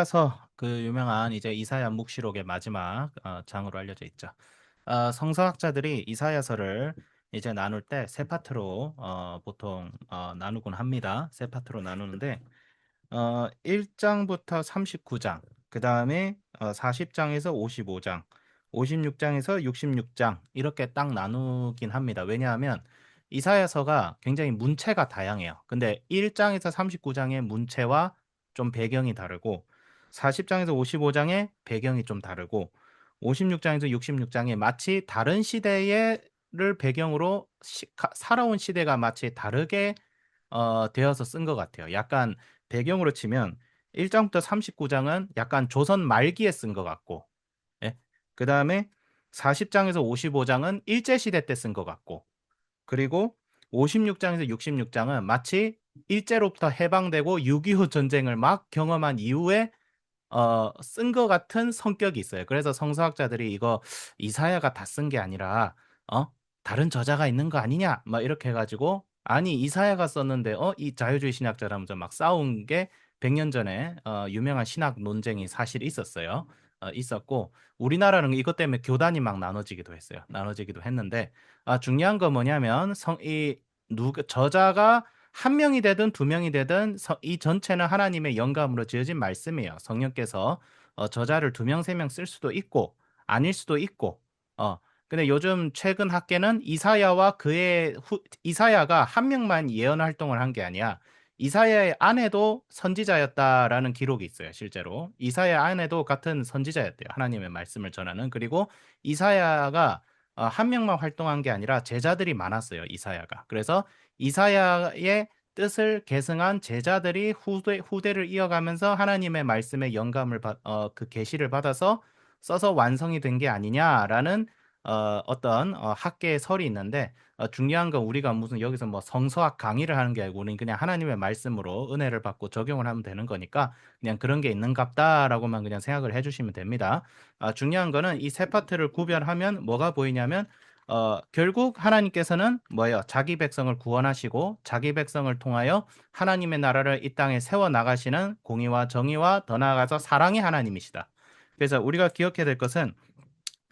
이사야서 그 유명한 이제 이사야 묵시록의 마지막 장으로 알려져 있죠. 성서학자들이 이사야서를 이제 나눌 때 세 파트로 보통 나누곤 합니다. 세 파트로 나누는데 1장부터 39장, 그 다음에 40장에서 55장, 56장에서 66장 이렇게 딱 나누긴 합니다. 왜냐하면 이사야서가 굉장히 문체가 다양해요. 근데 1장에서 39장의 문체와 좀 배경이 다르고 40장에서 55장의 배경이 좀 다르고 56장에서 66장에 마치 다른 시대를 배경으로 살아온 시대가 마치 다르게 되어서 쓴 것 같아요. 약간 배경으로 치면 1장부터 39장은 약간 조선 말기에 쓴 것 같고, 예. 그 다음에 40장에서 55장은 일제시대 때 쓴 것 같고, 그리고 56장에서 66장은 마치 일제로부터 해방되고 6.25 전쟁을 막 경험한 이후에 쓴 것 같은 성격이 있어요. 그래서 성서학자들이 이거 이사야가 다 쓴 게 아니라 어 다른 저자가 있는 거 아니냐 막 이렇게 해가지고 아니 이사야가 썼는데 이 자유주의 신학자라면서 막 싸운 게 100년 전에 유명한 신학 논쟁이 사실 있었어요. 있었고 우리나라는 이것 때문에 교단이 막 나눠지기도 했어요. 나눠지기도 했는데 중요한 건 뭐냐면 이 누가 저자가 한 명이 되든 두 명이 되든 이 전체는 하나님의 영감으로 지어진 말씀이에요. 성령께서 저자를 두 명, 세 명 쓸 수도 있고 아닐 수도 있고 근데 요즘 최근 학계는 이사야와 이사야가 한 명만 예언 활동을 한 게 아니야. 이사야의 아내도 선지자였다라는 기록이 있어요. 실제로 이사야 아내도 같은 선지자였대요. 하나님의 말씀을 전하는. 그리고 이사야가 한 명만 활동한 게 아니라 제자들이 많았어요. 이사야가. 그래서 이사야의 뜻을 계승한 제자들이 후대를 이어가면서 하나님의 말씀의 그 계시를 받아서 써서 완성이 된 게 아니냐라는 어떤 학계의 설이 있는데 중요한 건 우리가 무슨 여기서 뭐 성서학 강의를 하는 게 아니고 우리는 그냥 하나님의 말씀으로 은혜를 받고 적용을 하면 되는 거니까 그냥 그런 게 있는갑다라고만 그냥 생각을 해주시면 됩니다. 중요한 거는 이 세 파트를 구별하면 뭐가 보이냐면 결국 하나님께서는 뭐예요? 자기 백성을 구원하시고 자기 백성을 통하여 하나님의 나라를 이 땅에 세워 나가시는 공의와 정의와 더 나아가서 사랑의 하나님이시다. 그래서 우리가 기억해야 될 것은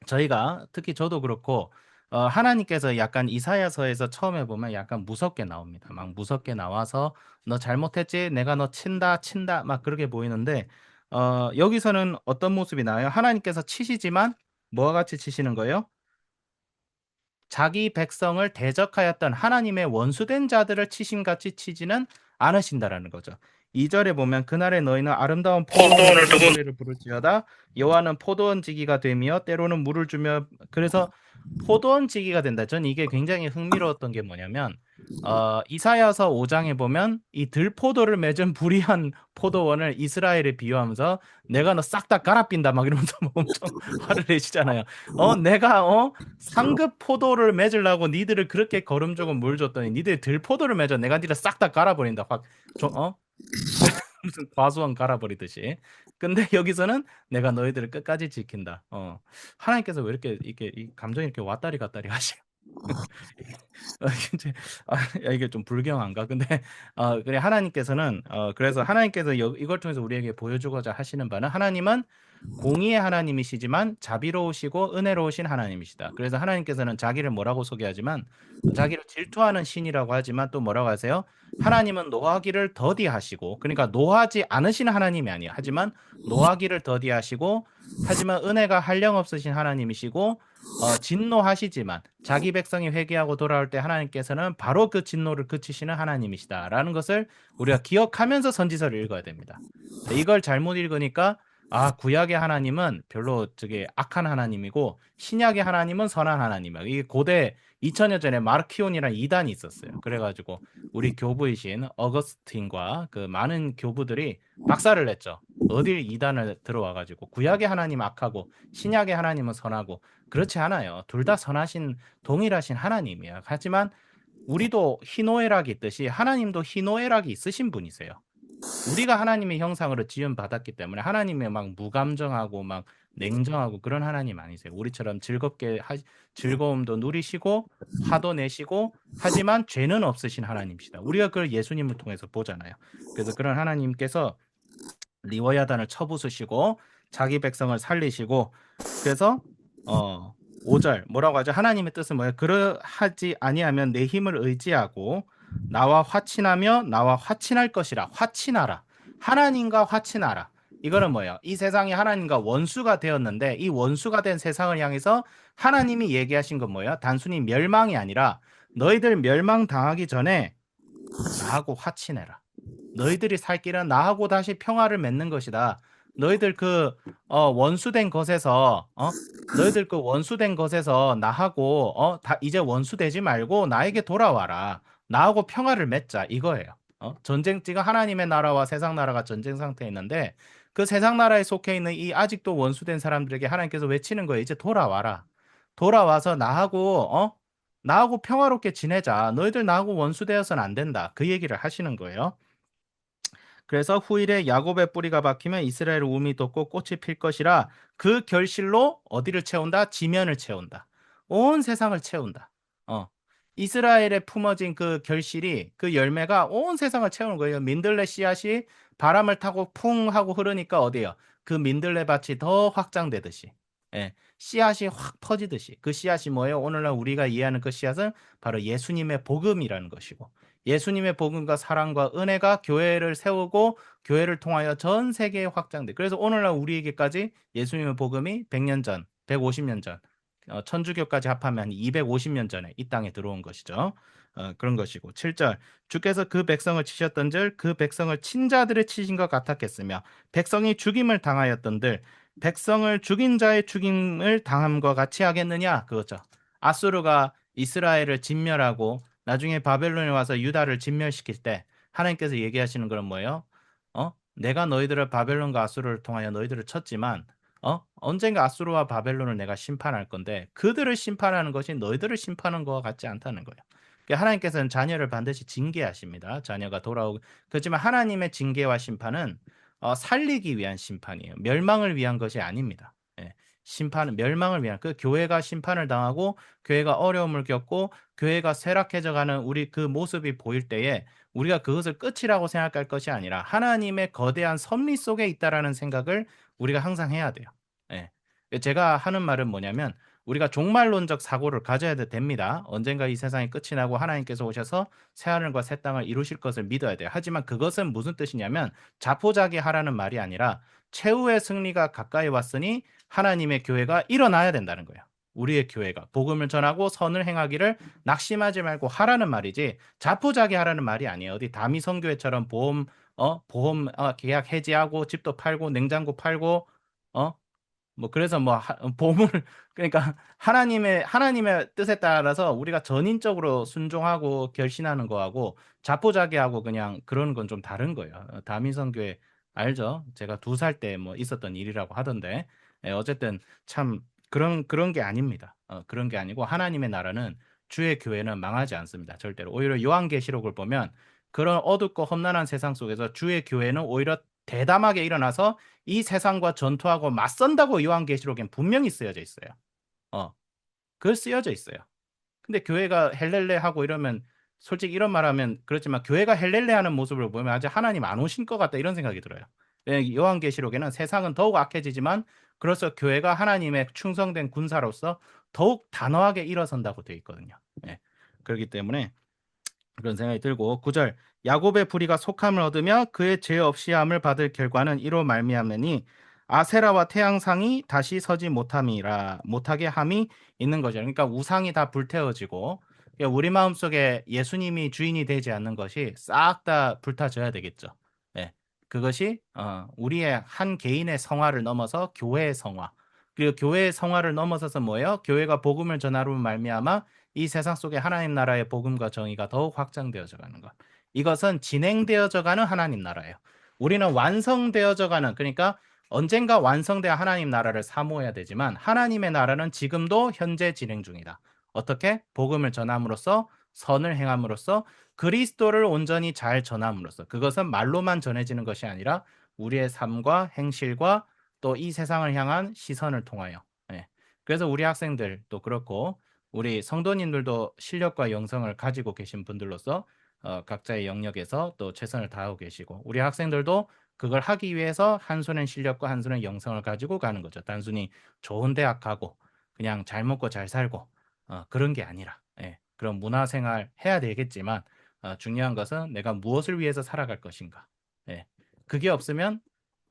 저희가 특히 저도 그렇고 하나님께서 약간 이사야서에서 처음에 보면 약간 무섭게 나옵니다. 막 무섭게 나와서 너 잘못했지? 내가 너 친다 막 그렇게 보이는데 여기서는 어떤 모습이 나와요? 하나님께서 치시지만 뭐와 같이 치시는 거예요? 자기 백성을 대적하였던 하나님의 원수된 자들을 치심같이 치지는 않으신다라는 거죠. 2절에 보면 그날에 너희는 아름다운 포도원을 두고 노래를 부를지어다 여호와는 포도원 지기가 되며 때로는 물을 주며 그래서 포도원 지기가 된다. 전 이게 굉장히 흥미로웠던 게 뭐냐면 이사야서 5장에 보면 이 들포도를 맺은 불의한 포도원을 이스라엘에 비유하면서 내가 너 싹 다 갈아빈다 막 이러면서 엄청 화를 내시잖아요. 내가 상급 포도를 맺으려고 니들을 그렇게 거름 주고 물 줬더니 니들 들포도를 맺어 내가 니를 싹 다 갈아버린다. 확 무슨 과수원 갈아버리듯이. 근데 여기서는 내가 너희들을 끝까지 지킨다. 하나님께서 왜 이렇게 이 감정이 이렇게 왔다리 갔다리 하시? 이제 이게 좀 불경한가? 근데 그래 하나님께서는 그래서 하나님께서 이걸 통해서 우리에게 보여주고자 하시는 바는 하나님은 공의의 하나님이시지만 자비로우시고 은혜로우신 하나님이시다. 그래서 하나님께서는 자기를 뭐라고 소개하지만 자기를 질투하는 신이라고 하지만 또 뭐라고 하세요? 하나님은 노하기를 더디하시고 그러니까 노하지 않으시는 하나님이 아니에요. 하지만 노하기를 더디하시고 하지만 은혜가 한량없으신 하나님이시고 진노하시지만 자기 백성이 회개하고 돌아올 때 하나님께서는 바로 그 진노를 그치시는 하나님이시다라는 것을 우리가 기억하면서 선지서를 읽어야 됩니다. 이걸 잘못 읽으니까 구약의 하나님은 별로 저게 악한 하나님이고 신약의 하나님은 선한 하나님이야. 이게 고대 2000년 전에 마르키온이라는 이단이 있었어요. 그래가지고 우리 교부이신 어거스틴과 그 많은 교부들이 박살을 냈죠. 어딜 이단을 들어와가지고 구약의 하나님 악하고 신약의 하나님은 선하고 그렇지 않아요. 둘 다 선하신 동일하신 하나님이야. 하지만 우리도 희노애락이 있듯이 하나님도 희노애락이 있으신 분이세요. 우리가 하나님의 형상으로 지음 받았기 때문에 하나님의 막 무감정하고 막 냉정하고 그런 하나님 아니세요. 우리처럼 즐거움도 누리시고 화도 내시고 하지만 죄는 없으신 하나님이시다. 우리가 그걸 예수님을 통해서 보잖아요. 그래서 그런 하나님께서 리워야단을 쳐부수시고 자기 백성을 살리시고 그래서 5절 뭐라고 하죠? 하나님의 뜻은 뭐예요? 그러하지 아니하면 내 힘을 의지하고 나와 화친하며 나와 화친할 것이라. 화친하라. 하나님과 화친하라. 이거는 뭐예요? 이 세상이 하나님과 원수가 되었는데 이 원수가 된 세상을 향해서 하나님이 얘기하신 건 뭐예요? 단순히 멸망이 아니라 너희들 멸망당하기 전에 나하고 화친해라. 너희들이 살 길은 나하고 다시 평화를 맺는 것이다. 너희들 그 원수된 것에서 너희들 그 원수된 것에서 나하고 이제 원수 되지 말고 나에게 돌아와라. 나하고 평화를 맺자 이거예요. 전쟁 지금 하나님의 나라와 세상 나라가 전쟁 상태에 있는데 그 세상 나라에 속해 있는 이 아직도 원수된 사람들에게 하나님께서 외치는 거예요. 이제 돌아와라. 돌아와서 나하고 평화롭게 지내자. 너희들 나하고 원수 되어서는 안 된다. 그 얘기를 하시는 거예요. 그래서 후일에 야곱의 뿌리가 박히면 이스라엘 우음이 돋고 꽃이 필 것이라 그 결실로 어디를 채운다? 지면을 채운다. 온 세상을 채운다. 이스라엘에 품어진 그 결실이 그 열매가 온 세상을 채우는 거예요. 민들레 씨앗이 바람을 타고 풍 하고 흐르니까 어디예요? 그 민들레 밭이 더 확장되듯이. 예, 씨앗이 확 퍼지듯이. 그 씨앗이 뭐예요? 오늘날 우리가 이해하는 그 씨앗은 바로 예수님의 복음이라는 것이고 예수님의 복음과 사랑과 은혜가 교회를 세우고 교회를 통하여 전 세계에 확장돼. 그래서 오늘날 우리에게까지 예수님의 복음이 100년 전, 150년 전, 천주교까지 합하면 250년 전에 이 땅에 들어온 것이죠. 그런 것이고 7절 주께서 그 백성을 치셨던즉 그 백성을 친자들의 치신 것 같았겠으며 백성이 죽임을 당하였던들 백성을 죽인 자의 죽임을 당함과 같이 하겠느냐 그거죠. 아수르가 이스라엘을 진멸하고 나중에 바벨론에 와서 유다를 진멸시킬 때 하나님께서 얘기하시는 건 뭐예요? 내가 너희들을 바벨론과 아수르를 통하여 너희들을 쳤지만 언젠가 아수르와 바벨론을 내가 심판할 건데 그들을 심판하는 것이 너희들을 심판하는 것과 같지 않다는 거예요. 그러니까 하나님께서는 자녀를 반드시 징계하십니다. 자녀가 돌아오고 그렇지만 하나님의 징계와 심판은 살리기 위한 심판이에요. 멸망을 위한 것이 아닙니다. 예. 심판은 멸망을 위한 그 교회가 심판을 당하고 교회가 어려움을 겪고 교회가 쇠락해져가는 우리 그 모습이 보일 때에 우리가 그것을 끝이라고 생각할 것이 아니라 하나님의 거대한 섭리 속에 있다라는 생각을 우리가 항상 해야 돼요. 예. 제가 하는 말은 뭐냐면 우리가 종말론적 사고를 가져야 됩니다. 언젠가 이 세상이 끝이 나고 하나님께서 오셔서 새하늘과 새 땅을 이루실 것을 믿어야 돼요. 하지만 그것은 무슨 뜻이냐면 자포자기하라는 말이 아니라 최후의 승리가 가까이 왔으니 하나님의 교회가 일어나야 된다는 거예요. 우리의 교회가 복음을 전하고 선을 행하기를 낙심하지 말고 하라는 말이지 자포자기하라는 말이 아니에요. 어디 다미성교회처럼 보험 계약 해지하고 집도 팔고 냉장고 팔고 어 그래서 보험을 그러니까 하나님의 뜻에 따라서 우리가 전인적으로 순종하고 결신하는 거하고 자포자기하고 그냥 그런 건 좀 다른 거예요. 다민성교회 알죠? 제가 2살 때 있었던 일이라고 하던데 어쨌든 참 그런 게 아닙니다. 그런 게 아니고 하나님의 나라는 주의 교회는 망하지 않습니다. 절대로. 오히려 요한계시록을 보면 그런 어둡고 험난한 세상 속에서 주의 교회는 오히려 대담하게 일어나서 이 세상과 전투하고 맞선다고 요한계시록엔 분명히 쓰여져 있어요. 그 쓰여져 있어요. 근데 교회가 헬렐레 하고 이러면 솔직히 이런 말하면 그렇지만 교회가 헬렐레 하는 모습을 보면 아직 하나님 안 오신 것 같다 이런 생각이 들어요. 요한계시록에는 세상은 더욱 악해지지만 그래서 교회가 하나님의 충성된 군사로서 더욱 단호하게 일어선다고 되어 있거든요. 예. 그렇기 때문에 그런 생각이 들고 9절 야곱의 불의가 속함을 얻으며 그의 죄 없이 함을 받을 결과는 이로 말미암으니 아세라와 태양상이 다시 서지 못하게 함이 있는 거죠. 그러니까 우상이 다 불태워지고 그러니까 우리 마음속에 예수님이 주인이 되지 않는 것이 싹 다 불타져야 되겠죠. 네. 그것이 우리의 한 개인의 성화를 넘어서 교회의 성화 그리고 교회의 성화를 넘어서서 뭐예요? 교회가 복음을 전하로 말미암아 이 세상 속에 하나님 나라의 복음과 정의가 더욱 확장되어져 가는 것. 이것은 진행되어져 가는 하나님 나라예요. 우리는 완성되어져 가는 그러니까 언젠가 완성돼야 하나님 나라를 사모해야 되지만 하나님의 나라는 지금도 현재 진행 중이다. 어떻게? 복음을 전함으로써 선을 행함으로써 그리스도를 온전히 잘 전함으로써 그것은 말로만 전해지는 것이 아니라 우리의 삶과 행실과 또 이 세상을 향한 시선을 통하여. 예. 그래서 우리 학생들도 그렇고 우리 성도님들도 실력과 영성을 가지고 계신 분들로서 각자의 영역에서 또 최선을 다하고 계시고 우리 학생들도 그걸 하기 위해서 한 손엔 실력과 한 손엔 영성을 가지고 가는 거죠. 단순히 좋은 대학 가고 그냥 잘 먹고 잘 살고 그런 게 아니라 그런 문화생활 해야 되겠지만 중요한 것은 내가 무엇을 위해서 살아갈 것인가. 그게 없으면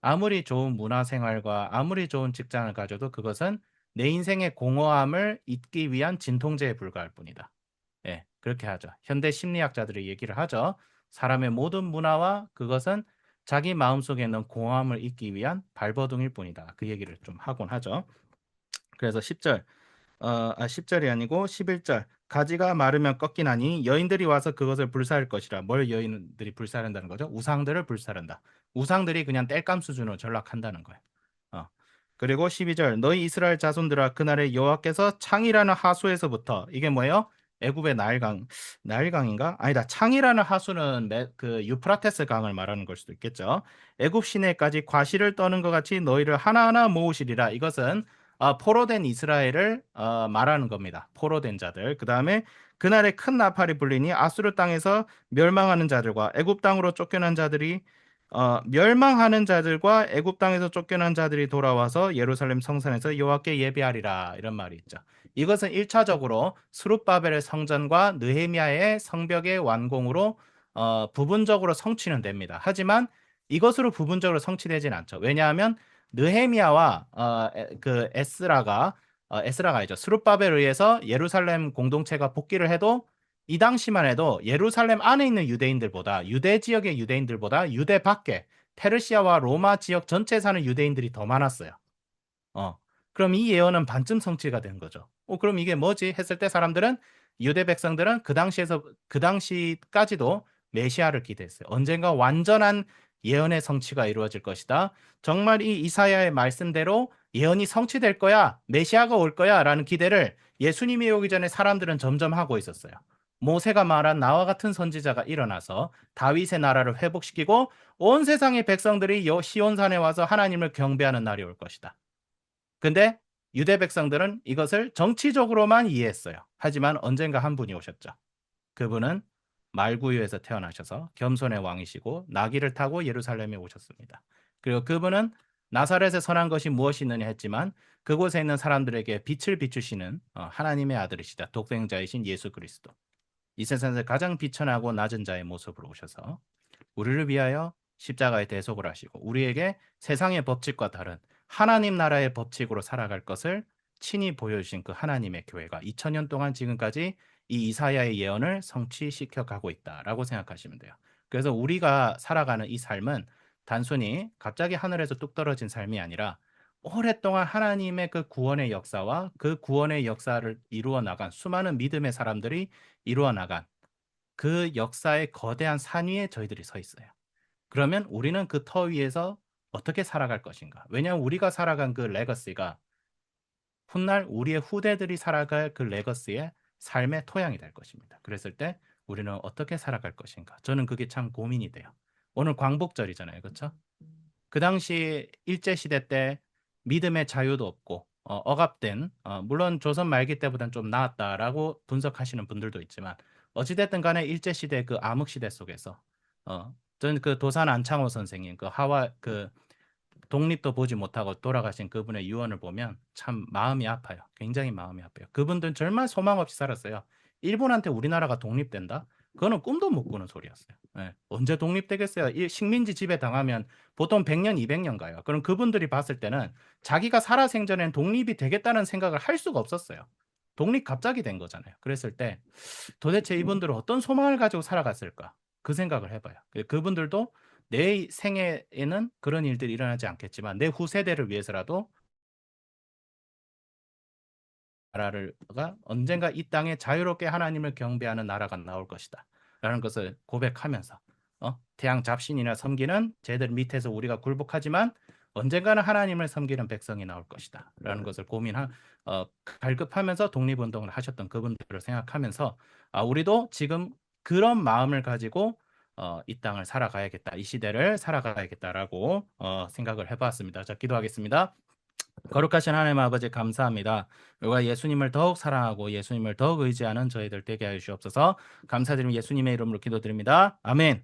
아무리 좋은 문화생활과 아무리 좋은 직장을 가져도 그것은 내 인생의 공허함을 잇기 위한 진통제에 불과할 뿐이다. 그렇게 하죠. 현대 심리학자들이 얘기를 하죠. 사람의 모든 문화와 그것은 자기 마음속에 있는 공허함을 잇기 위한 발버둥일 뿐이다. 그 얘기를 좀 하곤 하죠. 그래서 10절, 10절이 아니고 11절. 가지가 마르면 꺾이나니 여인들이 와서 그것을 불사할 것이라. 뭘 여인들이 불사른다는 거죠? 우상들을 불사른다. 우상들이 그냥 땔감 수준으로 전락한다는 거예요. 그리고 12절 너희 이스라엘 자손들아 그날에 여호와께서 창이라는 하수에서부터 이게 뭐예요? 애굽의 나일강인가? 아니다. 창이라는 하수는 그 유프라테스 강을 말하는 걸 수도 있겠죠. 애굽 시내까지 과실을 떠는 것 같이 너희를 하나하나 모으시리라. 이것은 포로된 이스라엘을 말하는 겁니다. 포로된 자들. 그 다음에 그날에 큰 나팔이 불리니 아수르 땅에서 멸망하는 자들과 애굽 땅으로 쫓겨난 자들이 멸망하는 자들과 애굽 땅에서 쫓겨난 자들이 돌아와서 예루살렘 성산에서 여호와께 예배하리라 이런 말이 있죠. 이것은 1차적으로 스룹바벨의 성전과 느헤미야의 성벽의 완공으로 부분적으로 성취는 됩니다. 하지만 이것으로 부분적으로 성취되진 않죠. 왜냐하면 느헤미야와 그 에스라가 아니죠. 스룹바벨에 의해서 예루살렘 공동체가 복귀를 해도 이 당시만 해도 예루살렘 안에 있는 유대인들보다 유대 지역의 유대인들보다 유대 밖에 페르시아와 로마 지역 전체에 사는 유대인들이 더 많았어요. 그럼 이 예언은 반쯤 성취가 된 거죠. 그럼 이게 뭐지? 했을 때 사람들은 유대 백성들은 그 당시까지도 메시아를 기대했어요. 언젠가 완전한 예언의 성취가 이루어질 것이다. 정말 이 이사야의 말씀대로 예언이 성취될 거야. 메시아가 올 거야라는 기대를 예수님이 오기 전에 사람들은 점점 하고 있었어요. 모세가 말한 나와 같은 선지자가 일어나서 다윗의 나라를 회복시키고 온 세상의 백성들이 시온산에 와서 하나님을 경배하는 날이 올 것이다. 근데 유대 백성들은 이것을 정치적으로만 이해했어요. 하지만 언젠가 한 분이 오셨죠. 그분은 말구유에서 태어나셔서 겸손의 왕이시고 나귀를 타고 예루살렘에 오셨습니다. 그리고 그분은 나사렛에 선한 것이 무엇이 있느냐 했지만 그곳에 있는 사람들에게 빛을 비추시는 하나님의 아들이시다. 독생자이신 예수 그리스도. 이 세상에서 가장 비천하고 낮은 자의 모습으로 오셔서 우리를 위하여 십자가의 대속을 하시고 우리에게 세상의 법칙과 다른 하나님 나라의 법칙으로 살아갈 것을 친히 보여주신 그 하나님의 교회가 2000년 동안 지금까지 이 이사야의 예언을 성취시켜 가고 있다라고 생각하시면 돼요. 그래서 우리가 살아가는 이 삶은 단순히 갑자기 하늘에서 뚝 떨어진 삶이 아니라 오랫동안 하나님의 그 구원의 역사와 그 구원의 역사를 이루어 나간 수많은 믿음의 사람들이 이루어 나간 그 역사의 거대한 산 위에 저희들이 서 있어요. 그러면 우리는 그 터 위에서 어떻게 살아갈 것인가? 왜냐하면 우리가 살아간 그 레거시가 훗날 우리의 후대들이 살아갈 그 레거시의 삶의 토양이 될 것입니다. 그랬을 때 우리는 어떻게 살아갈 것인가? 저는 그게 참 고민이 돼요. 오늘 광복절이잖아요. 그렇죠? 그 당시 일제시대 때 믿음의 자유도 없고 억압된 물론 조선 말기 때보다는 좀 나았다라고 분석하시는 분들도 있지만 어찌됐든 간에 일제시대 그 암흑시대 속에서 저는 그 도산 안창호 선생님 그 하와 그 독립도 보지 못하고 돌아가신 그분의 유언을 보면 참 마음이 아파요. 굉장히 마음이 아파요. 그분들은 정말 소망 없이 살았어요. 일본한테 우리나라가 독립된다? 그거는 꿈도 못 꾸는 소리였어요. 언제 독립되겠어요? 이 식민지 지배 당하면 보통 100년, 200년 가요. 그럼 그분들이 봤을 때는 자기가 살아생전엔 독립이 되겠다는 생각을 할 수가 없었어요. 독립 갑자기 된 거잖아요. 그랬을 때 도대체 이분들은 어떤 소망을 가지고 살아갔을까? 그 생각을 해봐요. 그분들도 내 생애에는 그런 일들이 일어나지 않겠지만 내 후세대를 위해서라도 나라가 언젠가 이 땅에 자유롭게 하나님을 경배하는 나라가 나올 것이다. 라는 것을 고백하면서 태양 잡신이나 섬기는 쟤들 밑에서 우리가 굴복하지만 언젠가는 하나님을 섬기는 백성이 나올 것이다. 라는 것을 갈급하면서 독립운동을 하셨던 그분들을 생각하면서 우리도 지금 그런 마음을 가지고 이 땅을 살아가야겠다. 이 시대를 살아가야겠다라고 생각을 해봤습니다. 자, 기도하겠습니다. 거룩하신 하나님 아버지 감사합니다. 우리가 예수님을 더욱 사랑하고 예수님을 더욱 의지하는 저희들 되게 하여 주옵소서. 감사드리며 예수님의 이름으로 기도드립니다. 아멘.